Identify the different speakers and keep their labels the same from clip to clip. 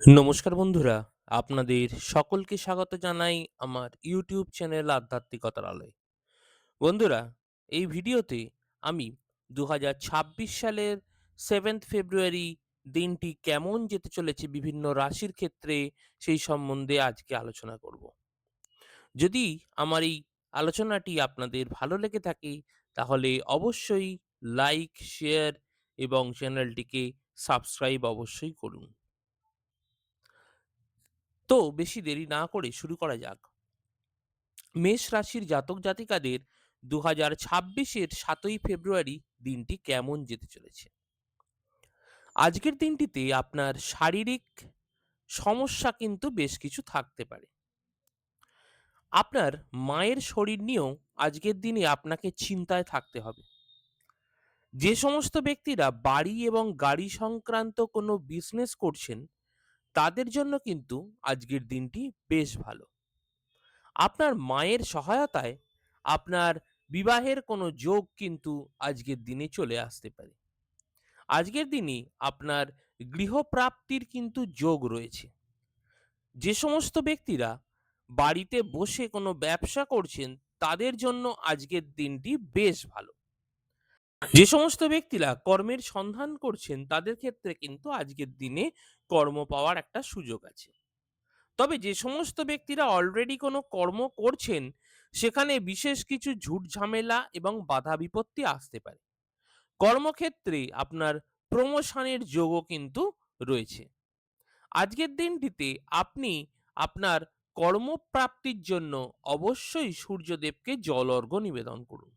Speaker 1: নমস্কার বন্ধুরা, আপনাদের সকলকে স্বাগত জানাই আমার ইউটিউব চ্যানেল আধ্যাত্মিকতার আলোয়। বন্ধুরা, এই ভিডিওতে আমি 2026 সালের 7th ফেব্রুয়ারি দিনটি কেমন যেতে চলেছে বিভিন্ন রাশির ক্ষেত্রে সেই সম্বন্ধে আজকে আলোচনা করব। যদি আমার এই আলোচনাটি আপনাদের ভালো লেগে থাকে তাহলে অবশ্যই লাইক, শেয়ার এবং চ্যানেলটিকে সাবস্ক্রাইব অবশ্যই করুন। তো বেশি দেরি না করে শুরু করা যাক। মেষ রাশির জাতক জাতিকাদের 2026-এর 7ই ফেব্রুয়ারি দিনটি কেমন যেতে চলেছে। আজকের দিনটিতে আপনার শারীরিক সমস্যা কিন্তু বেশ কিছু থাকতে পারে। আপনার মায়ের শরীর নিয়েও আজকের দিনে আপনাকে চিন্তায় থাকতে হবে। যে সমস্ত ব্যক্তিরা বাড়ি এবং গাড়ি সংক্রান্ত কোনো বিজনেস করছেন তাদের জন্য কিন্তু আজকের দিনটি বেশ ভালো। আপনার মায়ের সহায়তায় আপনার বিবাহের কোনো যোগ কিন্তু আজকের দিনে চলে আসতে পারে। আজকের দিনে আপনার গৃহপ্রাপ্তির কিন্তু যোগ রয়েছে। যে সমস্ত ব্যক্তিরা বাড়িতে বসে কোনো ব্যবসা করছেন তাদের জন্য আজকের দিনটি বেশ ভালো। যে সমস্ত ব্যক্তিরা কর্মের সন্ধান করছেন তাদের ক্ষেত্রে কিন্তু আজকের দিনে কর্ম পাওয়ার একটা সুযোগ আছে। তবে যে সমস্ত ব্যক্তিরা অলরেডি কোনো কর্ম করছেন সেখানে বিশেষ কিছু ঝুট ঝামেলা এবং বাধা বিপত্তি আসতে পারে। কর্মক্ষেত্রে আপনার প্রমোশনের যোগও কিন্তু রয়েছে। আজকের দিনটিতে আপনি আপনার কর্মপ্রাপ্তির জন্য অবশ্যই সূর্যদেবকে জল অর্ঘ্য নিবেদন করুন।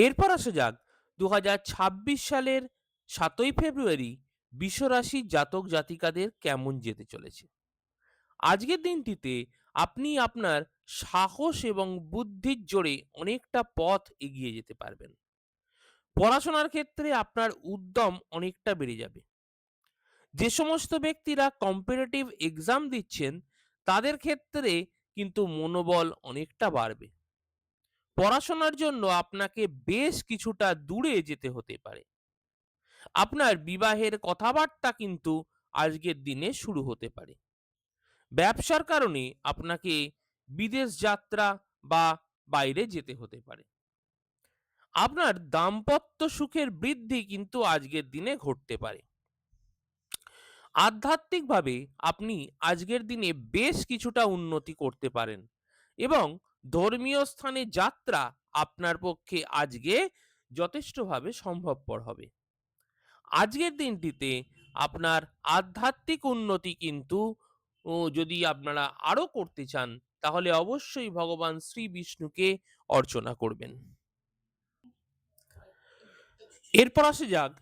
Speaker 1: এরপর আসা যাক 2026 সালের 7ই ফেব্রুয়ারি বিশ্বরাশির জাতক জাতিকাদের কেমন যেতে চলেছে। আজকের দিনটিতে আপনি আপনার সাহস এবং বুদ্ধির জোরে অনেকটা পথ এগিয়ে যেতে পারবেন। পড়াশোনার ক্ষেত্রে আপনার উদ্যম অনেকটা বেড়ে যাবে। যে সমস্ত ব্যক্তিরা কম্পিটিটিভ এক্সাম দিচ্ছেন তাদের ক্ষেত্রে কিন্তু মনোবল অনেকটা বাড়বে। পড়াশোনার জন্য আপনাকে বেশ কিছুটা দূরে যেতে হতে পারে। আপনার বিবাহের কথাবার্তা কিন্তু আজকের দিনে শুরু হতে পারে। ব্যবসার কারণে আপনাকে বিদেশ যাত্রা বা বাইরে যেতে হতে পারে। আপনার দাম্পত্য সুখের বৃদ্ধি কিন্তু আজকের দিনে ঘটতে পারে। আধ্যাত্মিকভাবে আপনি আজকের দিনে বেশ কিছুটা উন্নতি করতে পারেন এবং ধর্মীয় স্থানে যাত্রা আপনার পক্ষে আজকে যথেষ্টভাবে সম্ভবপর হবে। আজকের দিনটিতে আপনার আধ্যাত্মিক উন্নতি কিন্তু যদি আপনারা আরো করতে চান তাহলে অবশ্যই ভগবান শ্রী বিষ্ণুকে অর্চনা করবেন। এরপর আসা যাক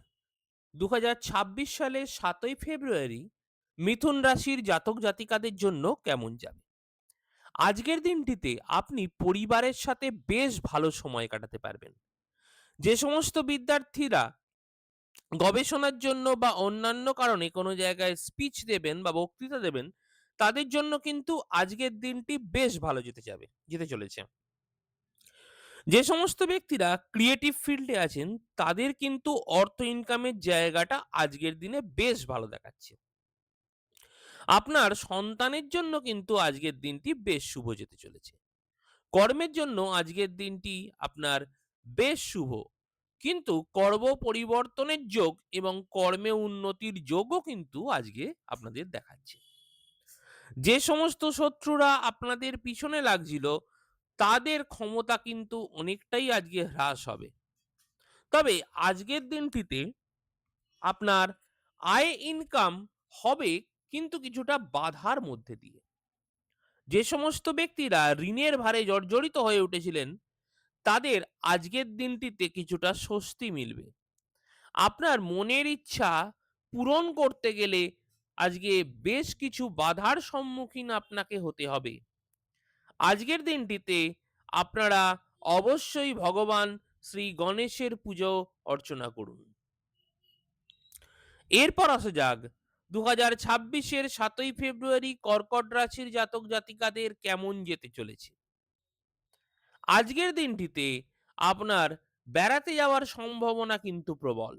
Speaker 1: 2026 সালের 7ই ফেব্রুয়ারি মিথুন রাশির জাতক জাতিকাদের জন্য কেমন যাবে। আজকের দিনটিতে আপনি পরিবারের সাথে বেশ ভালো সময় কাটাতে পারবেন। যে সমস্ত বিদ্যার্থীরা গবেষণার জন্য বা অন্যান্য কারণে কোনো জায়গায় স্পিচ দেবেন বা বক্তৃতা দেবেন তাদের জন্য কিন্তু আজকের দিনটি বেশ ভালো যেতে চলেছে। যে সমস্ত ব্যক্তিরা ক্রিয়েটিভ ফিল্ডে আছেন তাদের কিন্তু অর্থ ইনকামের জায়গাটা আজকের দিনে বেশ ভালো দেখাচ্ছে। আপনার সন্তানের জন্য কিন্তু আজকের দিনটি বেশ শুভ যেতে চলেছে। কর্মের জন্য আজকের দিনটি আপনার বেশ শুভ, কিন্তু কর্ম পরিবর্তনের যোগ এবং কর্মে উন্নতির যোগও কিন্তু আজকে আপনাদের দেখাচ্ছে। যে সমস্ত শত্রুরা আপনাদের পিছনে লাগছিল তাদের ক্ষমতা কিন্তু অনেকটাই আজকে হ্রাস হবে। তবে আজকের দিনটিতে আপনার আয় ইনকাম হবে, কিন্তু কিছুটা বাধার মধ্যে দিয়ে। যে সমস্ত ব্যক্তিরা ঋণের ভারে জর্জরিত হয়ে উঠেছিলেন তাদের আজকের দিনটিতে কিছুটা স্বস্তি মিলবে। আপনার মনের ইচ্ছা পূরণ করতে গেলে আজকে বেশ কিছু বাধার সম্মুখীন আপনাকে হতে হবে। আজকের দিনটিতে আপনারা অবশ্যই ভগবান শ্রী গণেশের পুজো অর্চনা করুন। এরপর আসা যাক 2026-এর 7ই ফেব্রুয়ারি কর্কট রাশির জাতক জাতিকাদের কেমন যেতে চলেছে। আজকের দিনটিতে আপনার বেড়াতে যাওয়ার সম্ভাবনা কিন্তু প্রবল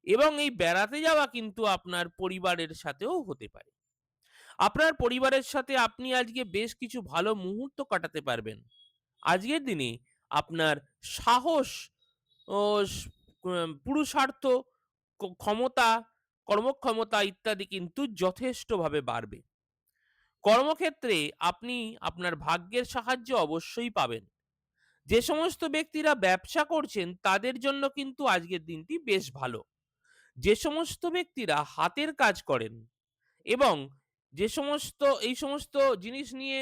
Speaker 1: এবং এই বেড়াতে যাওয়া কিন্তু আপনার পরিবারের সাথেও হতে পারে। আপনার পরিবারের সাথে আপনি আজকে বেশ কিছু ভালো মুহূর্ত কাটাতে পারবেন। আজকের দিনে আপনার সাহস ও পুরুষার্থ, ক্ষমতা, কর্মক্ষমতা ইত্যাদি কিন্তু যথেষ্টভাবে বাড়বে। কর্মক্ষেত্রে আপনি আপনার ভাগ্যের সাহায্য অবশ্যই পাবেন। যে সমস্ত ব্যক্তিরা ব্যবসা করছেন তাদের জন্য কিন্তু আজকের দিনটি বেশ ভালো। যে সমস্ত ব্যক্তিরা হাতের কাজ করেন এবং এই সমস্ত জিনিস নিয়ে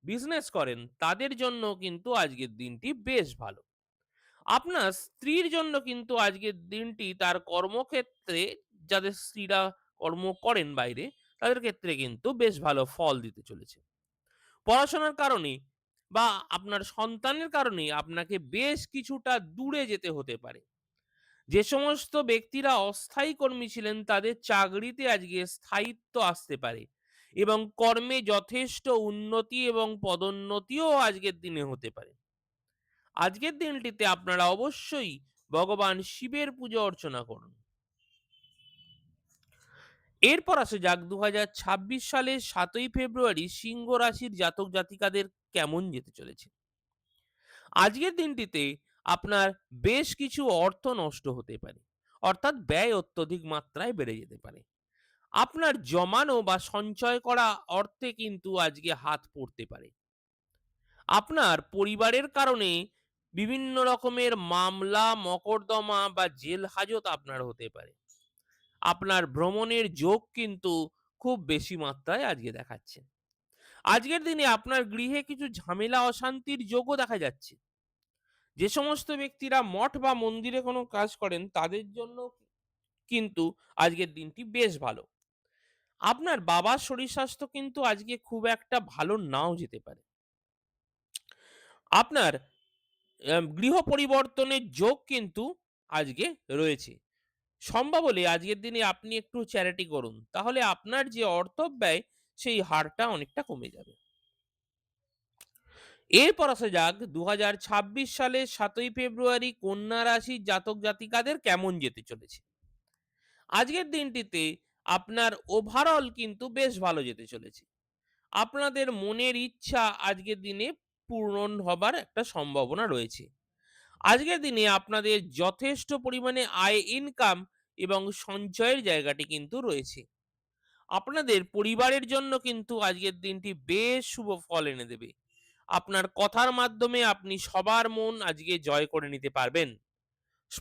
Speaker 1: বিজনেস করেন তাদের জন্য কিন্তু আজকের দিনটি বেশ ভালো। আপনার স্ত্রীর জন্য কিন্তু আজকের দিনটি তার কর্মক্ষেত্রে, যাদের স্ত্রীরা কর্ম করেন বাইরে, তাদের ক্ষেত্রে কিন্তু বেশ ভালো ফল দিতে চলেছে। পড়াশোনার কারণে বা আপনার সন্তানের কারণে আপনাকে বেশ কিছুটা দূরে যেতে হতে পারে। যে সমস্ত ব্যক্তিরা অস্থায়ী কর্মী ছিলেন তাদের চাকরিতে আজকে স্থায়িত্ব আসতে পারে এবং কর্মে যথেষ্ট উন্নতি এবং পদোন্নতিও আজকের দিনে হতে পারে। আজকের দিনটিতে আপনারা অবশ্যই ভগবান শিবের পুজো অর্চনা করুন। এরপর আসে যাক ২০২৬ সালের ৭ই ফেব্রুয়ারি সিংহ রাশির জাতক জাতিকাদের কেমন যেতে চলেছে। আজকের দিনটিতে আপনার বেশ কিছু অর্থ নষ্ট হতে পারে, অর্থাৎ ব্যয় অত্যধিক মাত্রায় বেড়ে যেতে পারে। আপনার জমানো বা সঞ্চয় করা অর্থে কিন্তু আজকে হাত পড়তে পারে। আপনার পরিবারের কারণে বিভিন্ন রকমের মামলা, মকদ্দমা বা জেল হাজত আপনার হতে পারে। আপনার ভ্রমণের যোগ কিন্তু খুব বেশি মাত্রায় আজকে দেখাচ্ছে। আজকের দিনে আপনার গৃহে কিছু ঝামেলা অশান্তির যোগও দেখা যাচ্ছে। যে সমস্ত ব্যক্তিরা মঠ বা মন্দিরে কোনো কাজ করেন তাদের জন্য কিন্তু আজকের দিনটি বেশ ভালো। আপনার বাবার শরীর স্বাস্থ্য কিন্তু আজকে খুব একটা ভালো নাও যেতে পারে। আপনার গৃহ পরিবর্তনের যোগ কিন্তু আজকে রয়েছে। সম্ভব হলে আজকের দিনে আপনি একটু চ্যারিটি করুন, তাহলে আপনার যে অর্থব্যয় সেই হারটা অনেকটা কমে যাবে। এরপর আসা যাক ২০২৬ সালের ৭ই ফেব্রুয়ারি কন্যা রাশির জাতক জাতিকাদের কেমন যেতে চলেছে। আজকের দিনটিতে আপনার ওভারঅল কিন্তু বেশ ভালো যেতে চলেছে। আপনাদের মনের ইচ্ছা আজকের দিনে পূরণ হবার একটা সম্ভাবনা রয়েছে। আজকের দিনে আপনাদের যথেষ্ট পরিমাণে আয় ইনকাম এবং সঞ্চয়ের জায়গাটি কিন্তু রয়েছে। আপনাদের পরিবারের জন্য কিন্তু আজকের দিনটি বেশ শুভ ফল এনে দেবে। আপনার কথার মাধ্যমে আপনি সবার মন আজকে জয় করে নিতে পারবেন।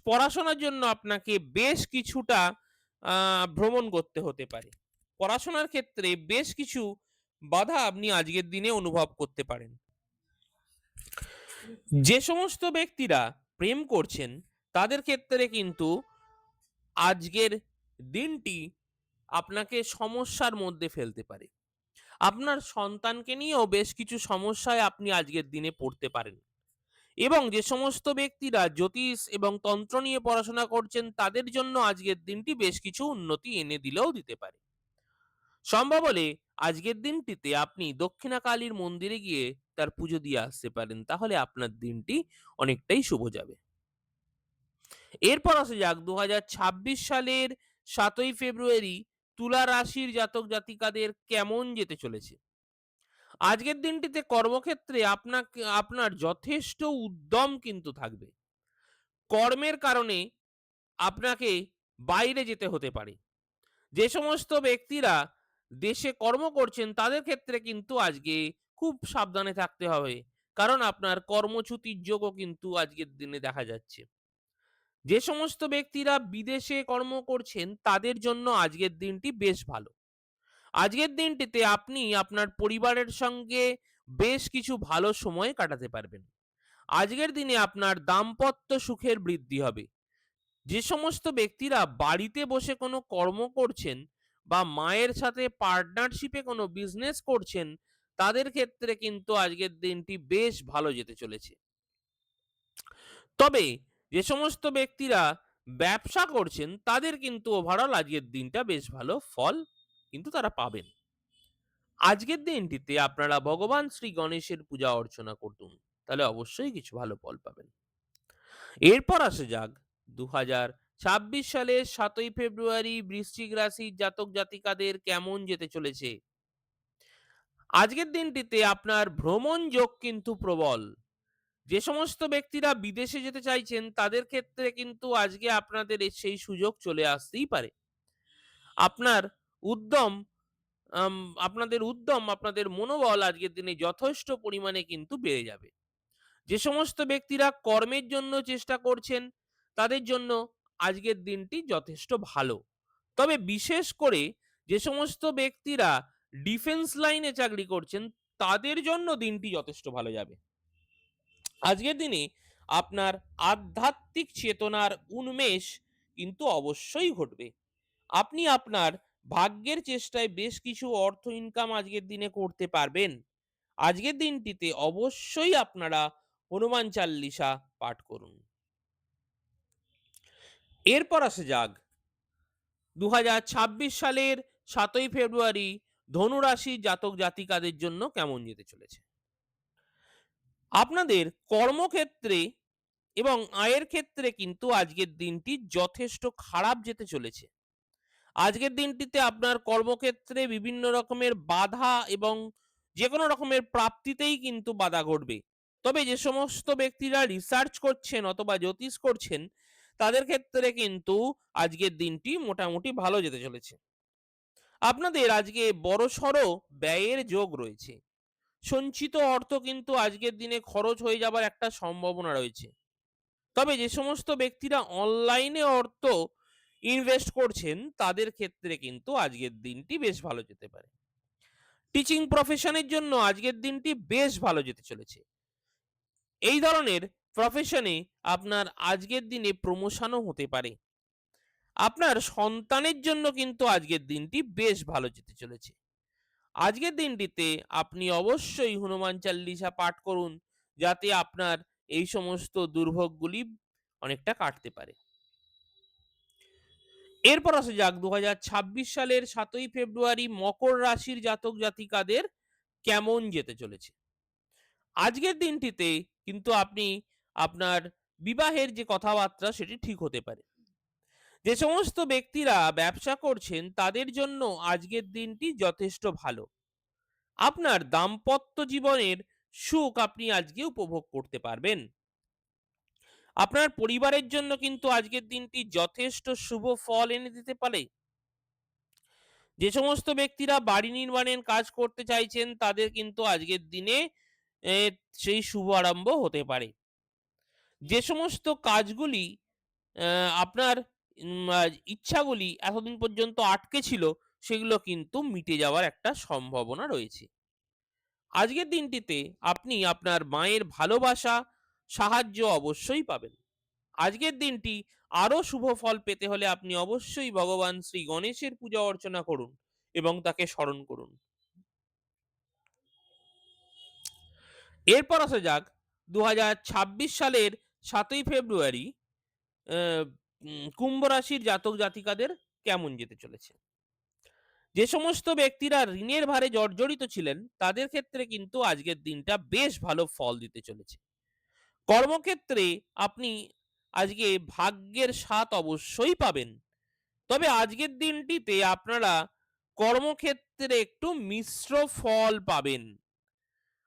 Speaker 1: পড়াশোনার জন্য আপনাকে বেশ কিছুটা ভ্রমণ করতে হতে পারে। পড়াশোনার ক্ষেত্রে বেশ কিছু বাধা আপনি আজকের দিনে অনুভব করতে পারেন। যে সমস্ত ব্যক্তিরা প্রেম করছেন তাদের ক্ষেত্রে কিন্তু আজকের দিনটি আপনাকে সমস্যার মধ্যে ফেলতে পারে। আপনার সন্তানকে নিয়েও বেশ কিছু সমস্যায় আপনি আজকের দিনে পড়তে পারেন। এবং যে সমস্ত ব্যক্তিরা জ্যোতিষ এবং তন্ত্র নিয়ে পড়াশোনা করছেন তাদের জন্য আজকের দিনটি বেশ কিছু উন্নতি এনে দিলেও দিতে পারে। সম্ভব হলে আজকের দিনটিতে আপনি দক্ষিণাকালীর মন্দিরে গিয়ে তার পুজো দিয়ে আসতে পারেন, তাহলে আপনার দিনটি অনেকটাই শুভ যাবে। এরপর আসা যাক ২০২৬ সালের ৭ই ফেব্রুয়ারি তুলা রাশির জাতক জাতিকাদের কেমন যেতে চলেছে। আজকের দিনটিতে কর্মক্ষেত্রে আপনার যথেষ্ট উদ্যম কিন্তু থাকবে। কর্মের কারণে আপনাকে বাইরে যেতে হতে পারে। যে সমস্ত ব্যক্তিরা দেশে কর্ম করছেন তাদের ক্ষেত্রে কিন্তু আজকে খুব সাবধানে থাকতে হবে। কারণ আপনার কর্মচ্যুতির যোগও কিন্তু আজকের দিনে দেখা যাচ্ছে। যে সমস্ত ব্যক্তিরা বিদেশে কর্ম করছেন তাদের জন্য আজকের দিনটি বেশ ভালো। আজকের দিনটিতে আপনি আপনার পরিবারের সঙ্গে বেশ কিছু ভালো সময় কাটাতে পারবেন। আজকের দিনে আপনার দাম্পত্য সুখের বৃদ্ধি হবে। যে সমস্ত ব্যক্তিরা বাড়িতে বসে কোনো কর্ম করছেন বা মায়ের সাথে পার্টনারশিপে কোনো বিজনেস করছেন তাদের ক্ষেত্রে কিন্তু আজকের দিনটি বেশ ভালো যেতে চলেছে। তবে যে সমস্ত ব্যক্তিরা ব্যবসা করছেন তাদের কিন্তু ওভারঅল আজকের দিনটা বেশ ভালো ফল কিন্তু তারা পাবেন। আজকের দিনটিতে আপনারা ভগবান শ্রী গণেশের পূজা অর্চনা করুন, তাহলে অবশ্যই কিছু ভালো ফল পাবেন। এরপর আসে যাক ২৬ সালের ৭ই ফেব্রুয়ারি বৃশ্চিক রাশির জাতক জাতিকাদের কেমন যেতে চলেছে? আজকের দিনটিতে আপনার ভ্রমণ যোগ কিন্তু প্রবল। যে সমস্ত ব্যক্তিরা বিদেশে যেতে চাইছেন তাদের ক্ষেত্রে কিন্তু আজকে আপনাদের সেই সুযোগ চলে আসতেই পারে। আপনার উদ্যম আম আপনাদের উদ্যম, আপনাদের মনোবল আজকের দিনে যথেষ্ট পরিমাণে কিন্তু বেড়ে যাবে। যে সমস্ত ব্যক্তিরা কর্মের জন্য চেষ্টা করছেন তাদের জন্য আজকের দিনটি যথেষ্ট ভালো। তবে বিশেষ করে যে সমস্ত ব্যক্তিরা ডিফেন্স লাইনে চাকরি করছেন তাদের জন্য দিনটি যথেষ্ট ভালো যাবে। আজকের দিনে আপনার আধ্যাত্মিক চেতনার উন্মেষ কিন্তু অবশ্যই ঘটবে। আপনি আপনার ভাগ্যের চেষ্টায় বেশ কিছু অর্থ ইনকাম আজকের দিনে করতে পারবেন। আজকের দিনটিতে অবশ্যই আপনারা হনুমান চাল্লিশা পাঠ করুন। এরপর আসে যাক ২০২৬ সালের ৭ই ফেব্রুয়ারি ধনু রাশির জাতক জাতিকাদের জন্য কেমন যেতে চলেছে। আপনাদের কর্মক্ষেত্রে এবং আয়ের ক্ষেত্রে কিন্তু আজকের দিনটি যথেষ্ট খারাপ যেতে চলেছে। আজকের দিনটিতে আপনার কর্মক্ষেত্রে বিভিন্ন রকমের বাধা এবং যে কোনো রকমের প্রাপ্তিতেই কিন্তু বাধা ঘটবে। তবে যে সমস্ত ব্যক্তিরা রিসার্চ করছেন অথবা জ্যোতিষ করছেন তাদের ক্ষেত্রে কিন্তু আজকের দিনটি মোটামুটি ভালো যেতে চলেছে। আপনাদের আজকে বড়সড় ব্যয়ের যোগ রয়েছে। সঞ্চিত অর্থ কিন্তু আজকের দিনে খরচ হয়ে যাবার একটা সম্ভাবনা রয়েছে। তবে যে সমস্ত ব্যক্তিরা অনলাইনে অর্থ ইনভেস্ট করছেন তাদের ক্ষেত্রে কিন্তু আজকের দিনটি বেশ ভালো যেতে পারে। টিচিং প্রফেশনের জন্য আজকের দিনটি বেশ ভালো যেতে চলেছে। এই ধরনের প্রফেশনে আপনার আজকের দিনে প্রমোশনও হতে পারে। আপনার সন্তানের জন্য কিন্তু আজকের দিনটি বেশ ভালো যেতে চলেছে। আজকের দিনটিতে আপনি অবশ্যই হনুমান চাল্লিশা পাঠ করুন যাতে আপনার এই সমস্ত দুর্ভোগগুলি অনেকটা কাটতে পারে। এরপর আসা যাক ২০২৬ সালের ৭ই ফেব্রুয়ারি মকর রাশির জাতক জাতিকাদের কেমন যেতে চলেছে। আজকের দিনটিতে কিন্তু আপনি আপনার বিবাহের যে কথাবার্তা সেটি ঠিক হতে পারে। যে সমস্ত ব্যক্তিরা ব্যবসা করছেন তাদের জন্য আজকের দিনটি যথেষ্ট ভালো। আপনার দাম্পত্য জীবনের সুখ আপনি আজকে উপভোগ করতে পারবেন। আপনার পরিবারের জন্য কিন্তু আজকের দিনটি যথেষ্ট শুভ ফল এনে দিতে পারে। যে সমস্ত ব্যক্তিরা বাড়ি নির্মাণের কাজ করতে চাইছেন তাদের কিন্তু আজকের দিনে এ, সেই শুভ আরম্ভ হতে পারে। যে সমস্ত কাজগুলি আপনার ইচ্ছাগুলি এতদিন পর্যন্ত আটকে ছিল সেগুলো কিন্তু মিটে যাওয়ার একটা সম্ভাবনা রয়েছে। আজকের দিনটিতে আপনি আপনার মায়ের ভালোবাসা সাহায্য অবশ্যই পাবেন। আজকের দিনটি আরো শুভ ফল পেতে হলে আপনি অবশ্যই ভগবান শ্রী গণেশের পূজা অর্চনা করুন এবং তাকে স্মরণ করুন। এরপর আসা যাক ২০২৬ সালের ৭ই ফেব্রুয়ারি কুম্ভ রাশির জাতক জাতিকাদের কেমন যেতে চলেছে। যে সমস্ত ব্যক্তিরা ঋণের ভারে জর্জরিত ছিলেন তাদের ক্ষেত্রে কিন্তু আজকের দিনটা বেশ ভালো ফল দিতে চলেছে। কর্মক্ষেত্রে আপনি আজকে ভাগ্যের স্বাদ অবশ্যই পাবেন। তবে আজকের দিনটিতে আপনারা কর্মক্ষেত্রে একটু মিশ্র ফল পাবেন।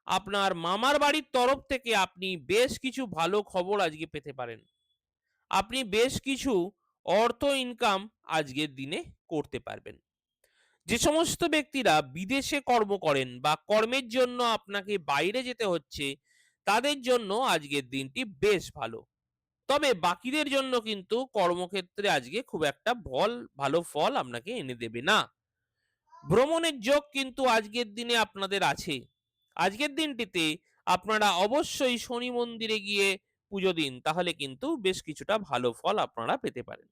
Speaker 1: আপনার মামার বাড়ির তরফ থেকে আপনি বেশ কিছু ভালো খবর আজকে পেতে পারেন। আপনি বেশ কিছু অর্থ ইনকাম আজকের দিনে করতে পারবেন। যে সমস্ত ব্যক্তিরা বিদেশে কর্ম করেন বা কর্মের জন্য আপনাকে বাইরে যেতে হচ্ছে তাদের জন্য আজকের দিনটি বেশ ভালো। তবে বাকিদের জন্য কিন্তু কর্মক্ষেত্রে আজকে খুব একটা ভালো ফল আপনাকে এনে দেবে না। ভ্রমণের যোগ কিন্তু আজকের দিনে আপনাদের আছে। আজকের দিনটিতে আপনারা অবশ্যই শনি মন্দিরে গিয়ে পুজো দিন, তাহলে কিন্তু বেশ কিছুটা ভালো ফল আপনারা পেতে পারেন।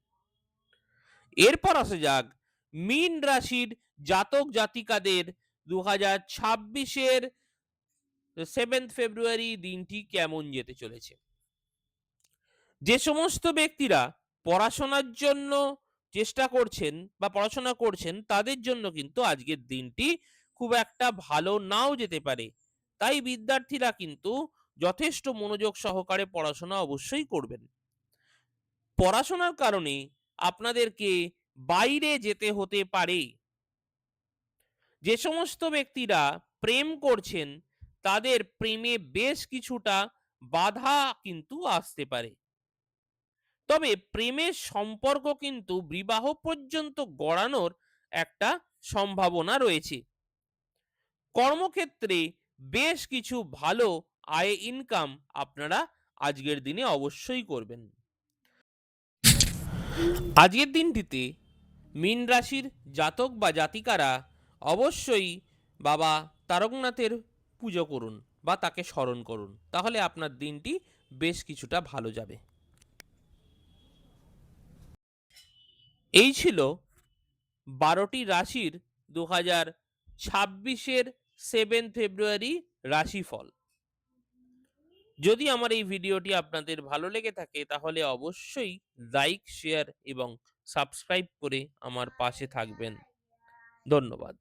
Speaker 1: এরপর আসা যাক মীন রাশির জাতক জাতিকাদের ২০২৬-এর 7th ফেব্রুয়ারি দিনটি কেমন যেতে চলেছে। যে সমস্ত ব্যক্তিরা পড়াশোনার জন্য চেষ্টা করছেন বা পড়াশোনা করছেন তাদের জন্য কিন্তু আজকের দিনটি খুব একটা ভালো নাও যেতে পারে। তাই বিদ্যার্থীরা কিন্তু যথেষ্ট মনোযোগ সহকারে পড়াশোনা অবশ্যই করবেন। পড়াশোনার কারণে আপনাদেরকে বাইরে যেতে হতে পারে। যে সমস্ত ব্যক্তিরা প্রেম করছেন তাদের প্রেমে বেশ কিছুটা বাধা কিন্তু আসতে পারে। তবে প্রেমের সম্পর্ক কিন্তু বিবাহ পর্যন্ত গড়ানোর একটা সম্ভাবনা রয়েছে। কর্মক্ষেত্রে বেশ কিছু ভালো আয় ইনকাম আপনারা আজকের দিনে অবশ্যই করবেন। আজকের দিনটিতে মীন রাশির জাতক বা জাতিকারা অবশ্যই বাবা তারকনাথের পুজো করুন বা তাকে স্মরণ করুন, তাহলে আপনার দিনটি বেশ কিছুটা ভালো যাবে। এই ছিল 12টি রাশির 2026-এর 7 ফেব্রুয়ারি রাশিফল। যদি আমার এই ভিডিওটি আপনাদের ভালো লেগে থাকে তাহলে অবশ্যই লাইক, শেয়ার এবং সাবস্ক্রাইব করে আমার পাশে থাকবেন। ধন্যবাদ।